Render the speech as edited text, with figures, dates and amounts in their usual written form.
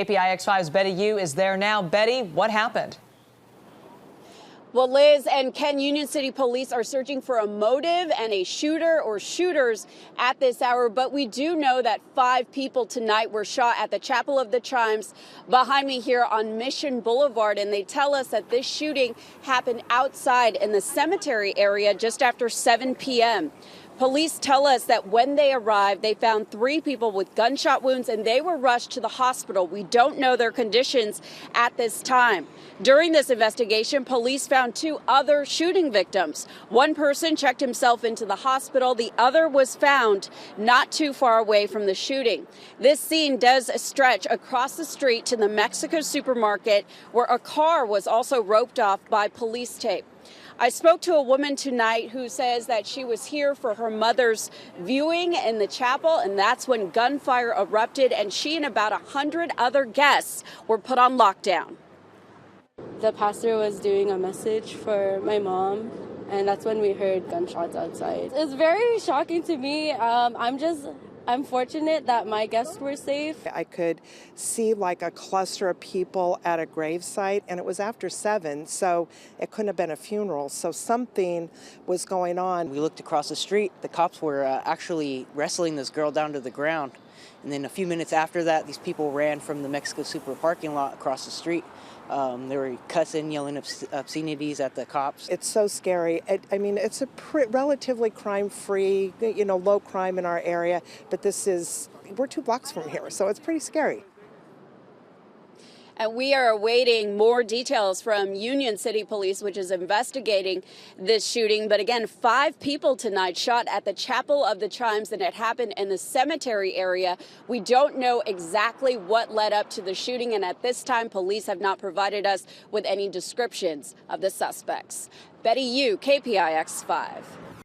KPIX 5's Betty Yu is there now. Betty, what happened? Well, Liz and Ken, Union City Police are searching for a motive and a shooter or shooters at this hour. But we do know that 5 people tonight were shot at the Chapel of the Chimes behind me here on Mission Boulevard. And they tell us that this shooting happened outside in the cemetery area just after 7 p.m. Police tell us that when they arrived, they found 3 people with gunshot wounds and they were rushed to the hospital. We don't know their conditions at this time. During this investigation, police found 2 other shooting victims. One person checked himself into the hospital. The other was found not too far away from the shooting. This scene does stretch across the street to the Mexico supermarket, where a car was also roped off by police tape. I spoke to a woman tonight who says that she was here for her mother's viewing in the chapel, and that's when gunfire erupted, and she and about 100 other guests were put on lockdown. The pastor was doing a message for my mom, and that's when we heard gunshots outside. It's very shocking to me. I'm fortunate that my guests were safe. I could see like a cluster of people at a gravesite, and it was after 7, so it couldn't have been a funeral. So something was going on. We looked across the street. The cops were actually wrestling this girl down to the ground. And then a few minutes after that, these people ran from the Mexico Super parking lot across the street. They were cussing, yelling obscenities at the cops. It's so scary. It's a relatively crime-free, low crime in our area, but we're 2 blocks from here, so it's pretty scary. And we are awaiting more details from Union City Police, which is investigating this shooting. But again, 5 people tonight shot at the Chapel of the Chimes, and it happened in the cemetery area. We don't know exactly what led up to the shooting, and at this time, police have not provided us with any descriptions of the suspects. Betty Yu, KPIX 5.